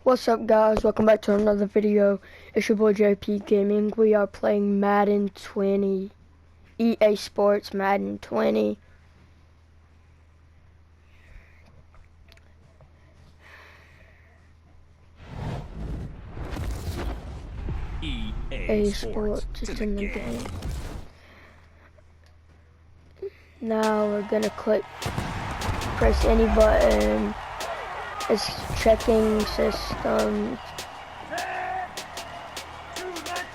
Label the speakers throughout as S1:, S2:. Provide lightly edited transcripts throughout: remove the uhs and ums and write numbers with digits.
S1: What's up, guys? Welcome back to another video. It's your boy JP Gaming. We are playing Madden 20. EA Sports Madden 20. EA Sports is in the game. Now we're gonna press any button. It's checking system.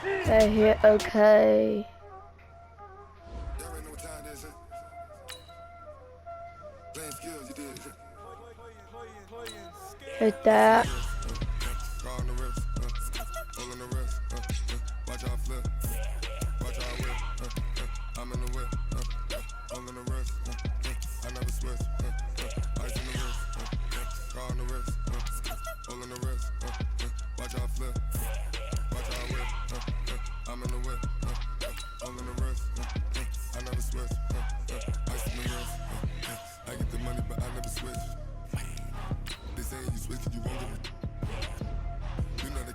S1: I hit OK. Hit that.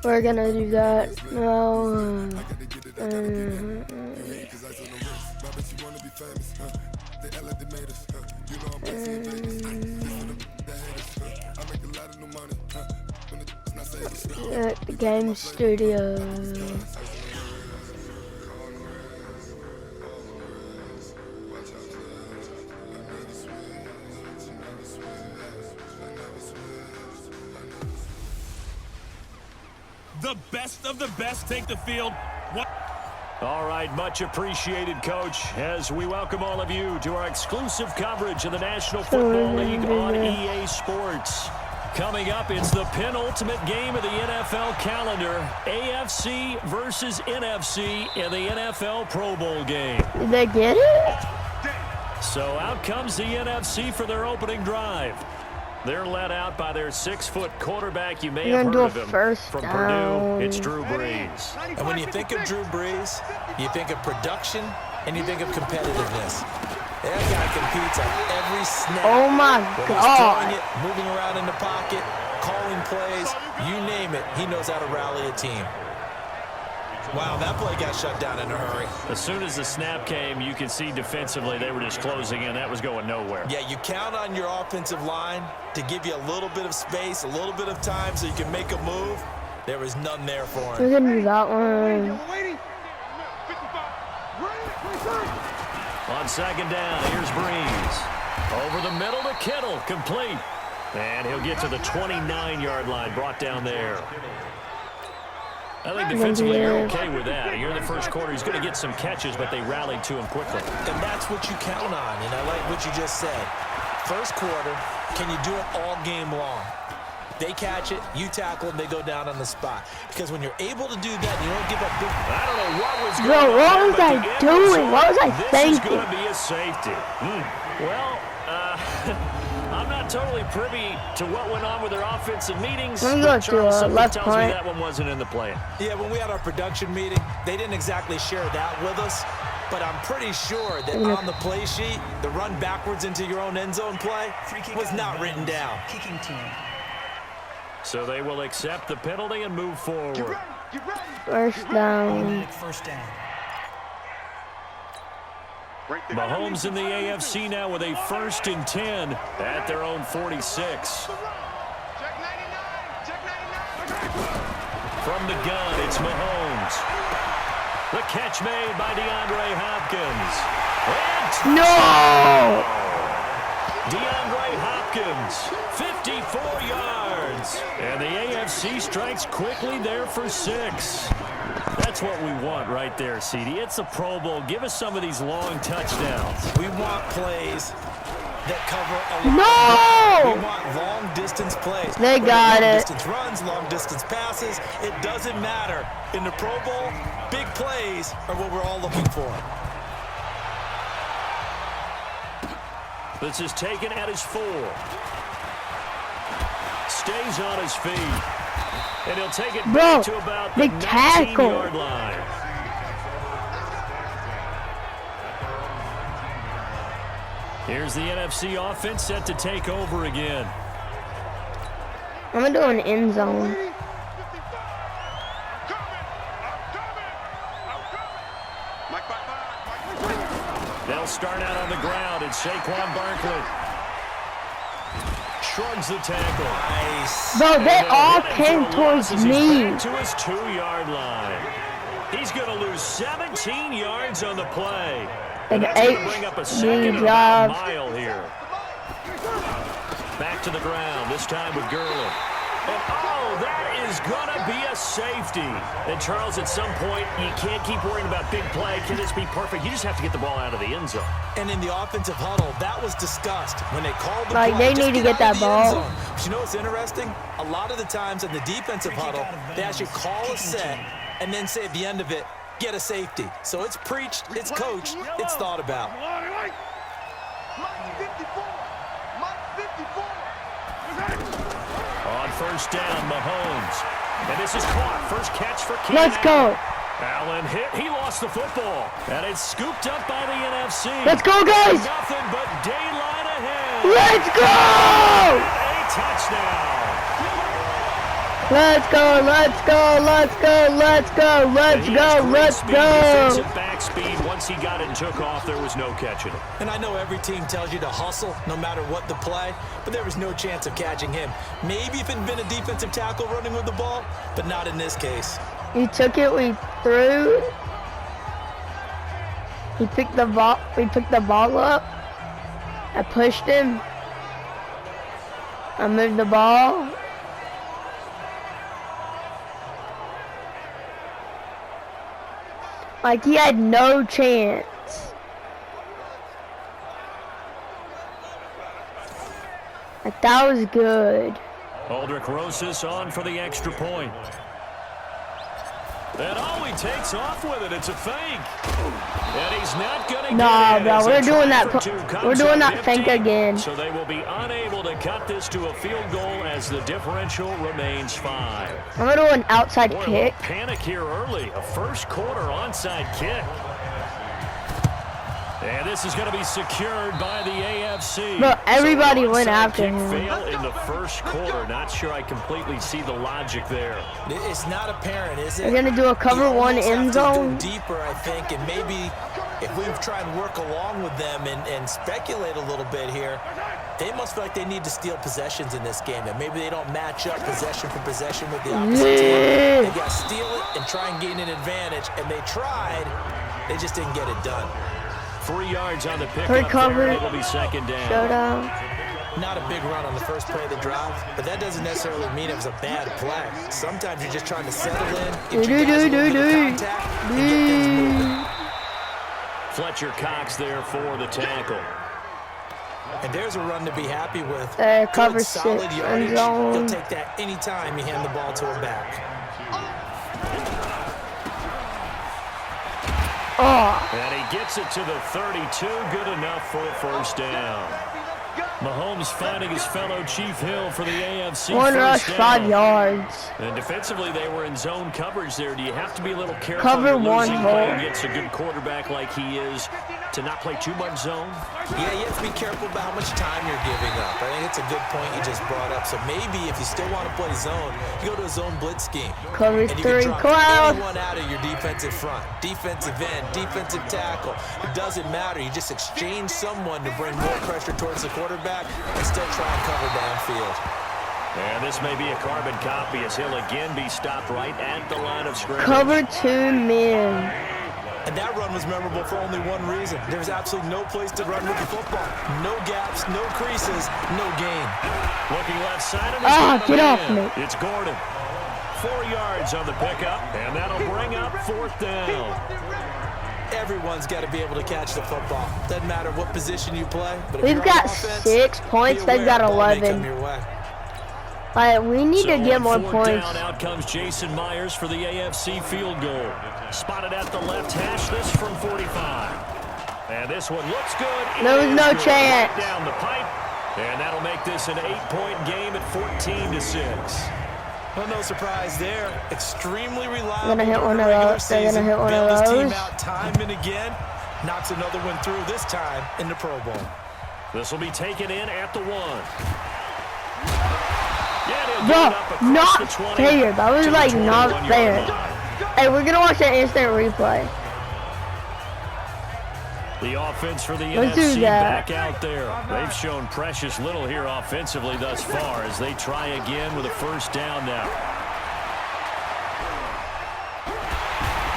S1: We're gonna do that now. At the game studio.
S2: The best of the best take the field. What?
S3: All right, much appreciated, Coach, as we welcome all of you to our exclusive coverage of the National Football League on EA Sports. Coming up, it's the penultimate game of the NFL calendar, AFC versus NFC in the NFL Pro Bowl game.
S1: Did they get it?
S3: So out comes the NFC for their opening drive. They're led out by their 6-foot quarterback. You may have heard of him. From Purdue, it's Drew Brees.
S4: And when you think of Drew Brees, you think of production and you think of competitiveness. That guy competes on every snap.
S1: Oh my God.
S4: He's throwing it, moving around in the pocket, calling plays, you name it, he knows how to rally a team. Wow, that play got shut down in a hurry.
S3: As soon as the snap came, you could see defensively they were just closing in. That was going nowhere.
S4: Yeah, you count on your offensive line to give you a little bit of space, a little bit of time so you can make a move. There was none there for him.
S1: We're gonna do that one.
S3: On second down, here's Brees. Over the middle to Kittle, complete. And he'll get to the 29-yard line, brought down there. I think defensively you're okay with that. Here in the first quarter, he's going to get some catches, but they rallied to him quickly.
S4: And that's what you count on, and I like what you just said. First quarter, can you do it all game long? They catch it, you tackle them, they go down on the spot. Because when you're able to do that, you don't give up big...
S3: I don't know what was
S1: going on. What was I doing? What was I thinking?
S3: This is going to be a safety. Well, I'm not totally privy to what went on with their offensive meetings.
S1: Let me go to left
S3: tells
S1: point.
S3: Me that one wasn't in the plan.
S4: Yeah, when we had our production meeting, they didn't exactly share that with us. But I'm pretty sure that on the play sheet, the run backwards into your own end zone play was not written down.
S5: Kicking team.
S3: So they will accept the penalty and move forward.
S1: First down.
S5: First down.
S3: Mahomes in the AFC now with a 1st and 10 at their own 46. From the gun, it's Mahomes. The catch made by DeAndre Hopkins.
S1: No!
S3: DeAndre Hopkins, 54 yards. And the AFC strikes quickly there for 6. That's what we want right there, CD. It's a Pro Bowl. Give us some of these long touchdowns.
S4: We want plays that cover a lot.
S1: No!
S4: We want long-distance plays.
S1: They got it.
S4: Long-distance runs, long-distance passes. It doesn't matter. In the Pro Bowl, big plays are what we're all looking for.
S3: This is taken at his 4. Stays on his feet. And he'll take it back to about the 19-yard line. Here's the NFC offense set to take over again.
S1: I'm gonna do an end zone.
S3: They'll start out on the ground. It's Saquon Barkley. Shrugs the tackle.
S4: Nice.
S1: Bro, they all came towards me.
S3: To his 2-yard line. He's going to lose 17 yards on the play.
S1: And
S3: that's going to bring up a second and a mile here. Back to the ground, this time with Gurley. And oh, that is going to be a safety. And Charles, at some point, you can't keep worrying about big play. Can this be perfect? You just have to get the ball out of the end zone.
S4: And in the offensive huddle, that was discussed when they called the
S1: like
S4: play.
S1: They need to get that ball.
S4: But you know what's interesting? A lot of the times in the defensive huddle, they actually call a set and then say at the end of it, get a safety. So it's preached, it's coached, it's thought about.
S3: On first down, Mahomes. And this is caught. First catch for Keenan.
S1: Let's go.
S3: Allen hit. He lost the football. And it's scooped up by the NFC.
S1: Let's go, guys.
S3: Nothing but daylight ahead.
S1: Let's go.
S3: A touchdown.
S1: Let's go, let's go, let's go, let's go, let's go, let's go.
S3: Defensive back speed. Once he got it and took off, there was no catching it.
S4: And I know every team tells you to hustle no matter what the play, but there was no chance of catching him. Maybe if it had been a defensive tackle running with the ball, but not in this case.
S1: We took it, we threw. We picked the ball up. I pushed him. I moved the ball. Like, he had no chance. Like, that was good.
S3: Aldrich Rosas on for the extra point. And oh, he takes off with it. It's a fake. And he's not going to
S1: Nah,
S3: get it.
S1: bro, we're doing that fake again.
S3: So they will be unable to cut this to a field goal as the differential remains 5.
S1: I'm going to do an outside
S3: Boy,
S1: kick.
S3: Panic here early. A first quarter onside kick. And this is going to be secured by the AFC.
S1: Bro, everybody went after him.
S3: Fail in the first quarter. Not sure I completely see the logic there.
S4: It's not apparent, is it?
S1: We're going to do a cover one end zone.
S4: Go deeper, I think, and maybe if we try and work along with them and speculate a little bit here, they must feel like they need to steal possessions in this game, and maybe they don't match up possession for possession with the opposite team. They got to steal it and try and gain an advantage, and they tried. They just didn't get it done.
S3: 3 yards on the pickup.
S1: Recovered.
S3: It'll be second down.
S1: Showdown.
S4: Not a big run on the first play of the drive, but that doesn't necessarily mean it was a bad play. Sometimes you're just trying to settle in, get your guys a little bit of contact, and get things moving.
S3: Fletcher Cox there for the tackle.
S4: And there's a run to be happy with.
S1: Cover
S4: Good, solid
S1: 6
S4: yardage.
S1: end zone.
S4: He'll take that anytime you hand the ball to him back.
S1: Oh.
S3: And he gets it to the 32. Good enough for a first down. Mahomes finding his fellow Chief Hill for the AFC.
S1: One rush, 5 yards.
S3: And defensively, they were in zone coverage there. Do you have to be a little careful?
S1: Cover one hole.
S3: Against a good quarterback like he is to not play too much zone?
S4: Yeah, you have to be careful about how much time you're giving up. I think it's a good point you just brought up. So maybe if you still want to play zone, you go to a zone blitz scheme.
S1: Cover
S4: and you
S1: 3,
S4: can drop anyone out of your defensive front, defensive end, defensive tackle. It doesn't matter. You just exchange someone to bring more pressure towards the quarterback and still try and cover downfield.
S3: And this may be a carbon copy as he'll again be stopped right at the line of scrimmage.
S1: Cover 2 men.
S4: And that run was memorable for only one reason. There's absolutely no place to run with the football. No gaps, no creases, no gain.
S3: Looking left side.
S1: Get off me.
S3: It's Gordon. 4 yards on the pickup, and that'll bring up 4th down.
S4: Everyone's got to be able to catch the football. Doesn't matter what position you play. But
S1: We've got offense, 6 points. They've got 11. We need to get more points.
S3: Down, out comes Jason Myers for the AFC field goal. Spotted at the left hash, this from 45. And this one looks good.
S1: There was no chance.
S3: Down the pipe. And that'll make this an 8-point game at 14-6.
S4: Well, no surprise there. Extremely reliable.
S1: They're gonna hit one of those. They're gonna hit one of those.
S4: Team out time and again. Knocks another one through, this time in the Pro Bowl.
S3: This will be taken in at the 1.
S1: Bro, not fair. That was like not fair. Hey, we're gonna watch an instant replay.
S3: The offense for the
S1: Let's do
S3: NFC
S1: that.
S3: back out there. They've shown precious little here offensively thus far as they try again with a first down now.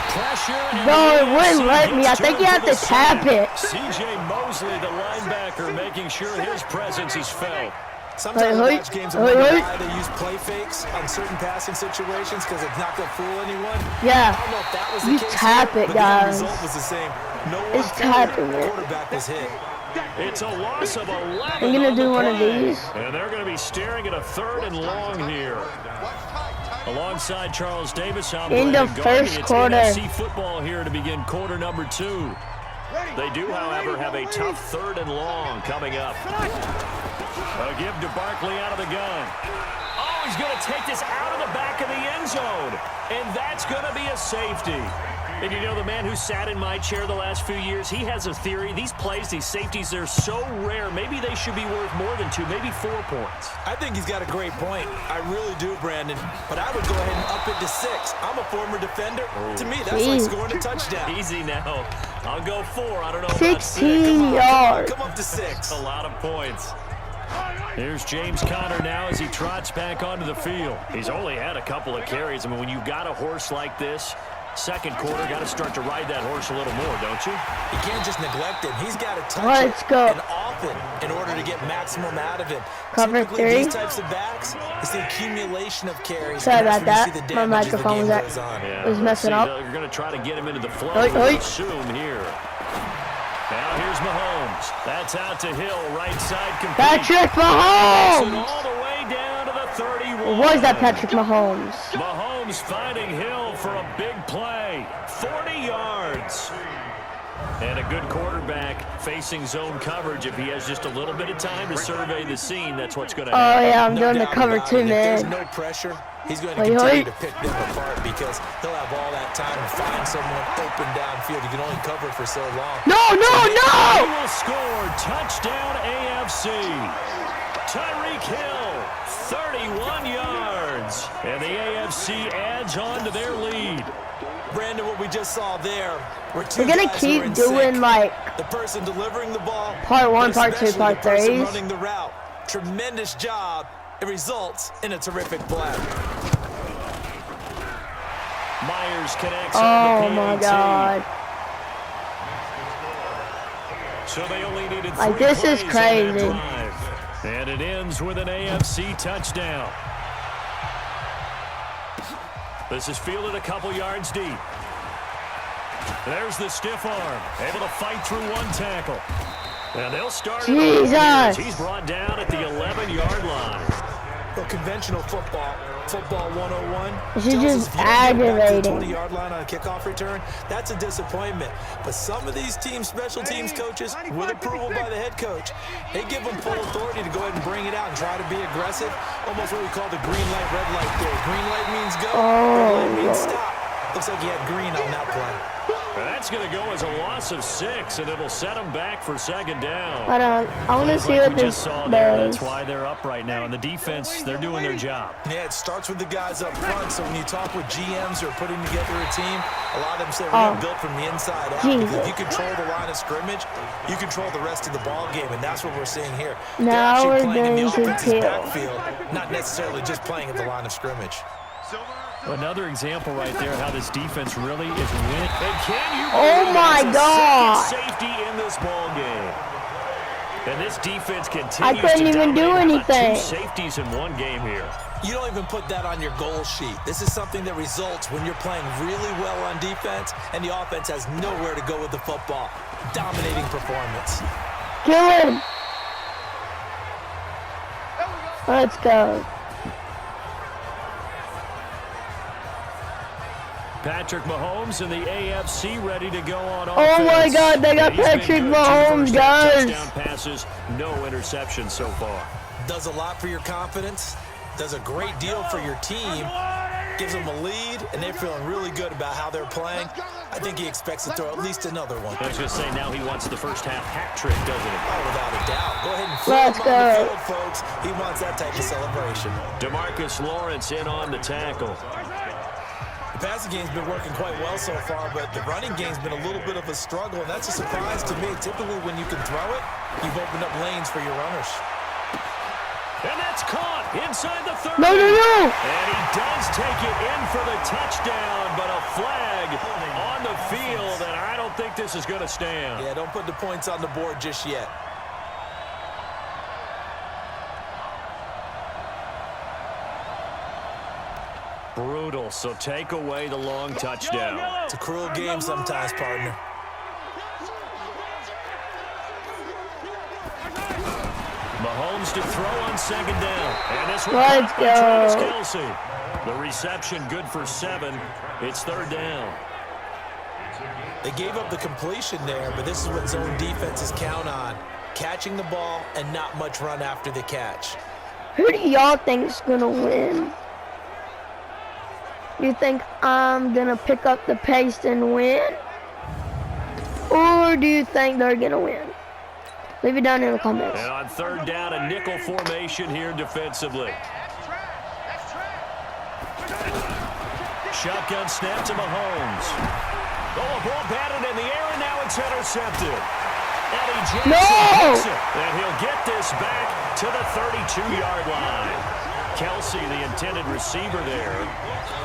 S3: Pressure.
S1: Bro, it wouldn't let me. I think you have to tap it.
S3: C.J. Mosley, the linebacker, making sure his presence is felt.
S4: Sometimes I watch games and wonder why they use play fakes on certain passing situations because it's not going to fool anyone.
S1: Yeah.
S4: I don't know if that was the
S1: You
S4: case
S1: tap
S4: here,
S1: it,
S4: but
S1: guys.
S4: the result was the same. No one
S1: It's tapping it.
S4: quarterback was hit.
S3: It's a loss of 11.
S1: I'm gonna do one of these.
S3: And they're going to be staring at a 3rd and long here. Alongside Charles Davis, I'm
S1: In the
S3: Brandon Garney.
S1: first
S3: It's
S1: quarter.
S3: NFC football here to begin quarter number 2. They do, however, have a tough 3rd and long coming up. A give to Barkley out of the gun. Oh, he's going to take this out of the back of the end zone. And that's going to be a safety. And you know, the man who sat in my chair the last few years, he has a theory. These plays, these safeties, they're so rare. Maybe they should be worth more than 2, maybe 4 points.
S4: I think he's got a great point. I really do, Brandon. But I would go ahead and up it to 6. I'm a former defender. To me, that's like scoring a touchdown.
S3: Easy now. I'll go 4. I don't know about
S1: 16 yards.
S4: Come up to 6.
S3: A lot of points. Here's James Conner now as he trots back onto the field. He's only had a couple of carries. I mean, when you've got a horse like this, second quarter, got to start to ride that horse a little more, don't you?
S4: You can't just neglect him. He's got to touch
S1: Let's
S4: it
S1: go.
S4: and often in order to get maximum out of him.
S1: Cover
S4: Typically,
S1: 3.
S4: these types of backs, it's the accumulation of carries.
S1: Sorry
S4: and that's
S1: about
S4: when you see
S1: that.
S4: the
S1: My
S4: damage as the
S1: microphone
S4: game
S1: was
S4: goes on.
S1: was messing up.
S3: You're going to try to get him into the flow,
S1: Oi, oi.
S3: I assume, here. Now here's Mahomes. That's out to Hill, right side complete.
S1: Patrick
S3: And
S1: Mahomes!
S3: all the way down to the 31.
S1: Was that Patrick Mahomes?
S3: Mahomes finding Hill for a big play. 40 yards. And a good quarterback facing zone coverage. If he has just a little bit of time to survey the scene, that's what's going to happen.
S1: Oh, yeah, I'm doing the
S4: doubt
S1: cover
S4: about
S1: too,
S4: it. If there's
S1: man.
S4: no pressure, he's going to
S1: Oi,
S4: continue
S1: oi.
S4: to pick them apart because he'll have all that time to find someone open downfield. He can only cover for so long.
S1: No, no,
S3: He
S1: no!
S3: will score. Touchdown AFC. Tyreek Hill, 31 yards. And the AFC adds on to their lead.
S4: Brandon, what we just saw there were two
S1: We're gonna
S4: guys who were
S1: keep
S4: in
S1: doing
S4: sync.
S1: like
S4: The person delivering the ball,
S1: part 1,
S4: but
S1: part 2,
S4: especially
S1: part
S4: the person
S1: 3.
S4: running the route. Tremendous job. It results in a terrific play.
S3: Myers connects
S1: Oh
S3: on the
S1: my
S3: PAT.
S1: god.
S3: So they only needed 3
S1: Like, this is
S3: plays on that
S1: crazy.
S3: drive. And it ends with an AFC touchdown. This is fielded a couple yards deep. There's the stiff arm, able to fight through 1 tackle. And they'll start it over
S1: Jesus.
S3: here. He's brought down at the 11-yard line.
S4: Well, conventional football 101.
S1: This is
S4: tells us
S1: just
S4: if you don't get back to the
S1: aggravating.
S4: 20-yard line on a kickoff return, that's a disappointment. But some of these special teams coaches, with approval by the head coach, they give them full authority to go ahead and bring it out and try to be aggressive. Almost what we call the green light, red light theory. Green light means go, red light means stop. Looks like he had green on that play.
S3: That's going to go as a loss of 6, and it'll set them back for 2nd down.
S1: Hold on. I want to see
S3: Like
S1: what
S3: we
S1: this
S3: just saw there,
S1: does.
S3: that's why they're up right now. And the defense, they're doing their job.
S4: Yeah, it starts with the guys up front. So when you talk with GMs who are putting together a team, a lot of them say we're built from the inside out. Because if you control the line of scrimmage, you control the rest of the ball game, and that's what we're seeing here.
S1: Now
S4: They're
S1: we're
S4: actually playing in the
S1: going to
S4: offensive
S1: kill.
S4: backfield, not necessarily just playing at the line of scrimmage.
S3: Another example right there how this defense really is winning. And can you
S1: Oh my
S3: there's a
S1: God.
S3: second safety in this ball game? And this defense continues
S1: I couldn't
S3: to
S1: even do
S3: dominate. How about
S1: anything.
S3: 2 safeties in 1 game here.
S4: You don't even put that on your goal sheet. This is something that results when you're playing really well on defense and the offense has nowhere to go with the football. Dominating performance.
S1: Kill him. Let's go.
S3: Patrick Mahomes and the AFC ready to go on
S1: Oh
S3: offense.
S1: my God, they got
S3: And he's been
S1: Patrick
S3: good. 2
S1: Mahomes,
S3: first-down
S1: guys.
S3: touchdown passes, no interceptions so far.
S4: Does a lot for your confidence. Does a great deal for your team. gives them a lead, and they're feeling really good about how they're playing. I think he expects to throw at least another one.
S3: I was going to say, now he wants the first half hat trick, doesn't he?
S4: Oh, without a doubt. Go ahead and flip him on the field, folks. He wants that type of celebration.
S3: DeMarcus Lawrence in on the tackle.
S4: The passing game's been working quite well so far, but the running game's been a little bit of a struggle, and that's a surprise to me. Typically, when you can throw it, you've opened up lanes for your runners.
S3: And that's caught inside the 30.
S1: No.
S3: And he does take it in for the touchdown, but a flag on the field, and I don't think this is going to stand.
S4: Yeah, don't put the points on the board just yet.
S3: Brutal, so take away the long touchdown.
S4: It's a cruel game sometimes, partner.
S3: Mahomes to throw on second down. And this one
S1: Let's
S3: caught by Travis
S1: go.
S3: Kelce. The reception good for 7. It's third down.
S4: They gave up the completion there, but this is what zone defenses count on. Catching the ball and not much run after the catch.
S1: Who do y'all think is going to win? You think I'm going to pick up the pace and win? Or do you think they're going to win? Leave it down in the comments.
S3: And on third down, a nickel formation here defensively. Shotgun snap to Mahomes. Oh, a ball batted in the air, and now it's intercepted. Eddie Jackson takes it, and he'll get this back to the 32-yard line. Kelce, the intended receiver there.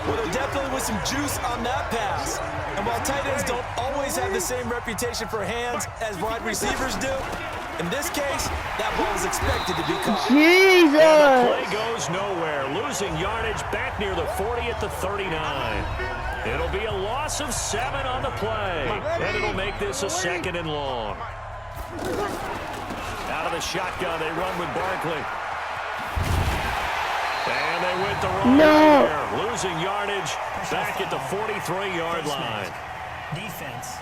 S4: Well, there definitely was some juice on that pass. And while tight ends don't always have the same reputation for hands as wide receivers do, in this case, that ball is expected to be caught.
S1: Jesus!
S3: And the play goes nowhere. Losing yardage back near the 40 at the 39. It'll be a loss of 7 on the play. And it'll make this a 2nd and long. Out of the shotgun, they run with Barkley. And they went the wrong way there. Losing yardage back at the 43-yard line.
S5: Defense.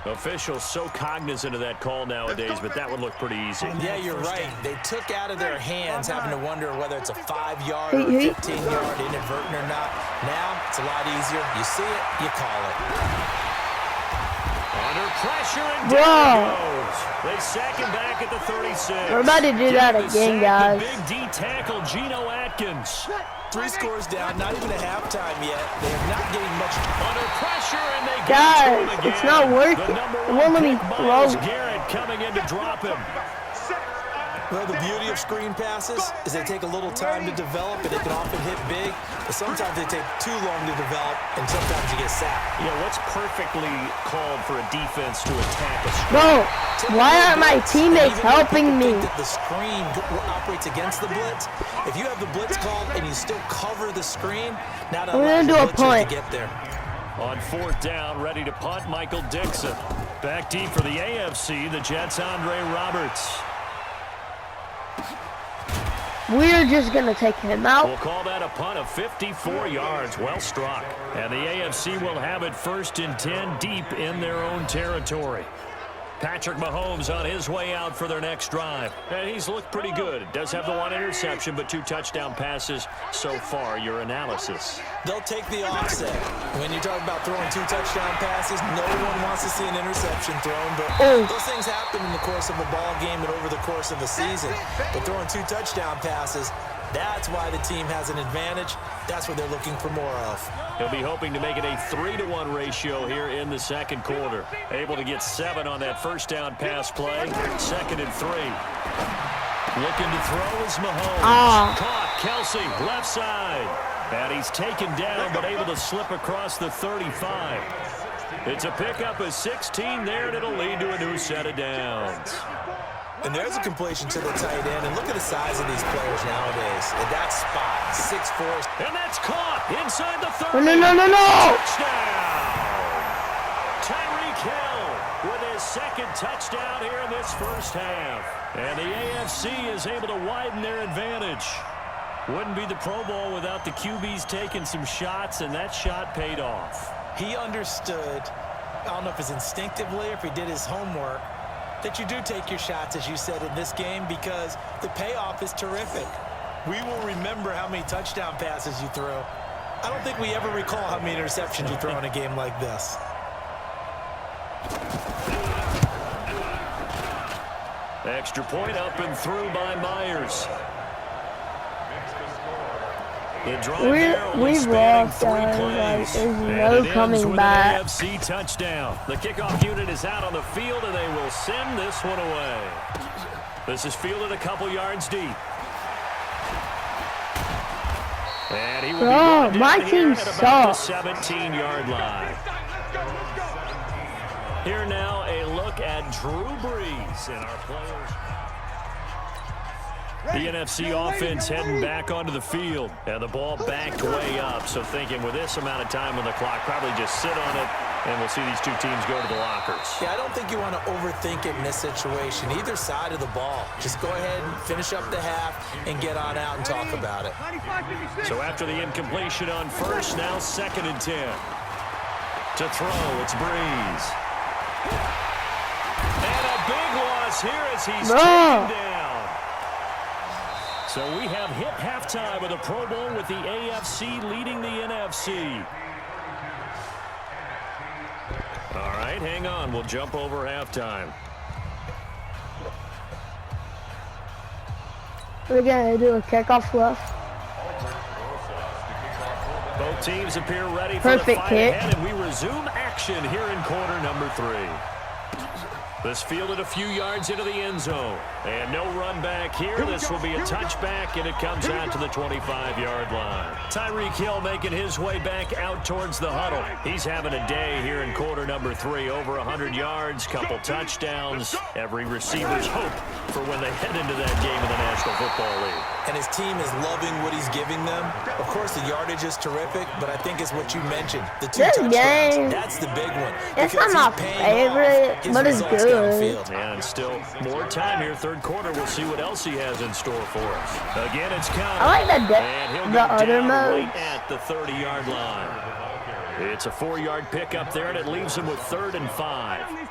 S3: Officials so cognizant of that call nowadays, but that would look pretty easy.
S4: Yeah, you're right. They took out of their hands, having to wonder whether it's a 5-yard or 15-yard inadvertent or not. Now, it's a lot easier. You see it, you call it.
S3: Under pressure, and down it goes. They sack him back at the 36.
S1: We're about to do that again, guys.
S3: The big D tackle, Geno Atkins.
S4: 3 scores down, not even a halftime yet. They are not getting much
S3: Under pressure, and they get
S1: Guys,
S3: to him again.
S1: it's not worth it. It won't let me
S3: Myles
S1: throw.
S3: Garrett coming in to drop him.
S4: Well, the beauty of screen passes is they take a little time to develop, and they can often hit big, but sometimes they take too long to develop, and sometimes you get sacked.
S3: Yeah, what's perfectly called for a defense to attack a screen?
S1: Bro, why aren't my teammates helping me?
S4: That the screen operates against the blitz. If you have the blitz called and you still cover the screen, now that
S1: We're gonna do a punt.
S4: to get there.
S3: On 4th down, ready to punt, Michael Dixon. Back deep for the AFC, the Jets' Andre Roberts.
S1: We're just going to take him out.
S3: We'll call that a punt of 54 yards. Well struck. And the AFC will have it 1st and 10 deep in their own territory. Patrick Mahomes on his way out for their next drive. And he's looked pretty good. Does have the 1 interception, but 2 touchdown passes so far. Your analysis.
S4: They'll take the offset. When you talk about throwing 2 touchdown passes, no one wants to see an interception thrown, but those things happen in the course of a ball game and over the course of a season. But throwing 2 touchdown passes, that's why the team has an advantage. That's what they're looking for more of.
S3: He'll be hoping to make it a 3-to-1 ratio here in the 2nd quarter. Able to get 7 on that 1st down pass play. 2nd and 3. Looking to throw is Mahomes. Caught, Kelce, left side. And he's taken down, but able to slip across the 35. It's a pickup of 16 there, and it'll lead to a new set of downs.
S4: And there's a completion to the tight end. And look at the size of these players nowadays. At that spot, 6'4".
S3: And that's caught inside the 30.
S1: No.
S3: Touchdown! Tyreek Hill with his 2nd touchdown here in this 1st half. And the AFC is able to widen their advantage. Wouldn't be the Pro Bowl without the QBs taking some shots, and that shot paid off.
S4: He understood, I don't know if it's instinctively or if he did his homework, that you do take your shots, as you said, in this game because the payoff is terrific. We will remember how many touchdown passes you throw. I don't think we ever recall how many interceptions you throw in a game like this.
S3: Extra point up and through by Myers. The drive there only spanning 3 plays.
S1: There's
S3: And
S1: no
S3: it
S1: coming
S3: ends with
S1: back.
S3: an AFC touchdown. The kickoff unit is out on the field, and they will send this one away. This is fielded a couple yards deep. And he will be brought down
S1: my
S3: here
S1: team
S3: at about the
S1: sucks.
S3: 17-yard line. Here now, a look at Drew Brees and our players. The NFC offense heading back onto the field. And the ball backed way up. So thinking with this amount of time on the clock, probably just sit on it, and we'll see these two teams go to the lockers.
S4: Yeah, I don't think you want to overthink it in this situation. Either side of the ball. Just go ahead and finish up the half and get on out and talk about it.
S3: So after the incompletion on first, now 2nd and 10. To throw, it's Brees. And a big loss here as he's taken down. So we have hit halftime of the Pro Bowl with the AFC leading the NFC. All right, hang on. We'll jump over halftime.
S1: We're going to do a kickoff left.
S3: Both teams appear ready for the
S1: Perfect
S3: fight
S1: kick.
S3: ahead, and we resume action here in quarter number 3. This fielded a few yards into the end zone. And no run back here. This will be a touchback, and it comes out to the 25-yard line. Tyreek Hill making his way back out towards the huddle. He's having a day here in quarter number 3. Over 100 yards, couple touchdowns. Every receiver's hope for when they head into that game in the National Football League.
S4: And his team is loving what he's giving them. Of course, the yardage is terrific, but I think it's what you mentioned. The 2
S1: This
S4: touchdowns,
S1: game,
S4: that's the big one.
S1: it's
S4: because
S1: not
S4: he's
S1: my
S4: paying off
S1: favorite,
S4: his
S1: but it's
S4: results
S1: good.
S4: downfield.
S3: And still more time here. 3rd quarter. We'll see what else he has in store for us. Again, it's Conner.
S1: I like
S3: And he'll
S1: the
S3: go
S1: other
S3: down
S1: mode.
S3: right at the 30-yard line. It's a 4-yard pickup there, and it leaves him with 3rd and 5.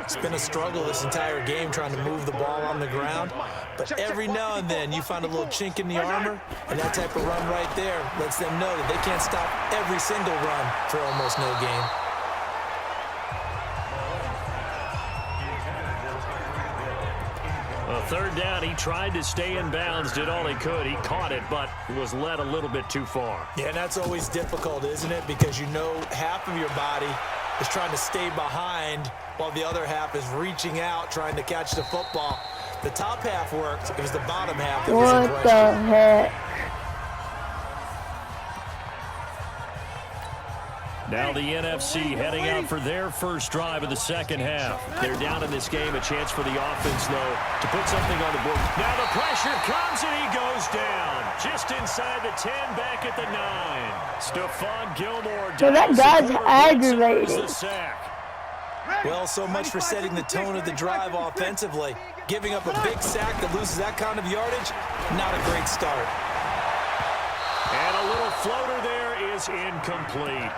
S4: It's been a struggle this entire game trying to move the ball on the ground. But every now and then you find a little chink in the armor, and that type of run right there lets them know that they can't stop every single run for almost no gain.
S3: Well, 3rd down, he tried to stay in bounds, did all he could. He caught it, but was led a little bit too far.
S4: Yeah, and that's always difficult, isn't it? Because you know half of your body is trying to stay behind while the other half is reaching out, trying to catch the football. The top half worked. It was the bottom half that was in
S1: What
S4: question.
S1: the heck?
S3: Now the NFC heading out for their first drive of the 2nd half. They're down in this game. A chance for the offense, though, to put something on the board. Now the pressure comes, and he goes down. Just inside the 10, back at the 9. Stephon Gilmore.
S1: So that
S3: down,
S1: guy's
S3: Segura breaks and
S1: aggravating.
S3: the sack.
S4: Well, so much for setting the tone of the drive offensively. Giving up a big sack that loses that kind of yardage, not a great start.
S3: And a little floater there is incomplete.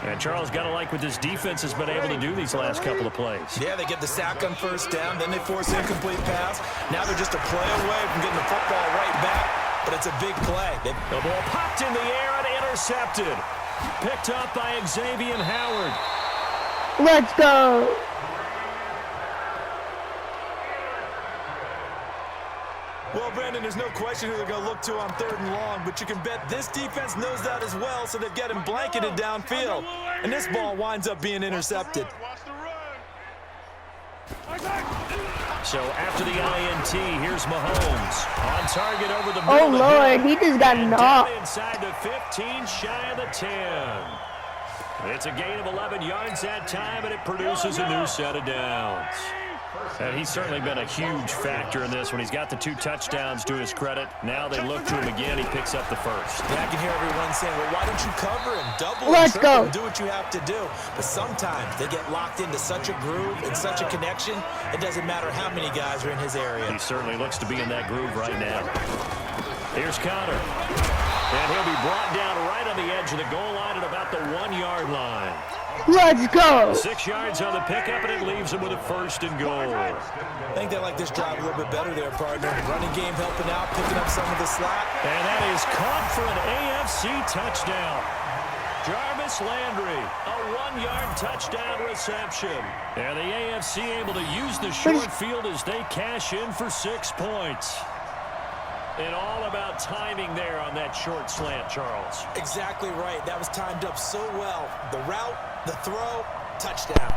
S3: And Charles, got to like what this defense has been able to do these last couple of plays.
S4: Yeah, they get the sack on 1st down, then they force an incomplete pass. Now they're just a play away from getting the football right back, but it's a big play.
S3: The ball popped in the air and intercepted. Picked up by Xavier Howard.
S1: Let's go.
S4: Well, Brandon, there's no question who they're going to look to on 3rd and long, but you can bet this defense knows that as well, so they've got him blanketed downfield. And this ball winds up being intercepted.
S3: So after the INT, here's Mahomes. On target over the middle.
S1: Oh, Lord, he just got
S3: And
S1: knocked.
S3: down inside the 15, shy of the 10. It's a gain of 11 yards that time, and it produces a new set of downs. And he's certainly been a huge factor in this when he's got the 2 touchdowns to his credit. Now they look to him again. He picks up the first.
S4: Yeah, I can hear everyone saying, well, why don't you cover him? Double
S1: Let's
S4: and triple
S1: go.
S4: and do what you have to do. But sometimes they get locked into such a groove and such a connection, it doesn't matter how many guys are in his area.
S3: He certainly looks to be in that groove right now. Here's Conner. And he'll be brought down right on the edge of the goal line at about the 1-yard line.
S1: Let's go.
S3: 6 yards on the pickup, and it leaves him with a 1st and goal.
S4: I think they like this drive a little bit better there, partner. Running game helping out, picking up some of the slack.
S3: And that is caught for an AFC touchdown. Jarvis Landry, a 1-yard touchdown reception. And the AFC able to use the short field as they cash in for 6 points. And all about timing there on that short slant, Charles.
S4: Exactly right. That was timed up so well. The route, the throw, touchdown.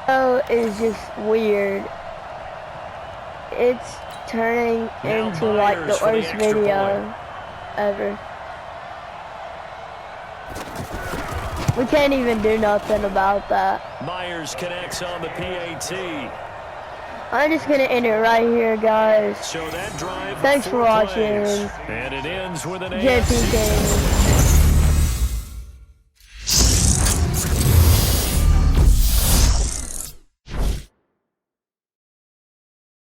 S1: Oh, it's just weird. It's turning into like the worst video ever. We can't even do nothing about that.
S3: Myers connects on the PAT.
S1: I'm just gonna end it right here, guys.
S3: So that drive,
S1: Thanks for watching.
S3: And it ends with an
S1: JP
S3: AFC
S1: Gaming.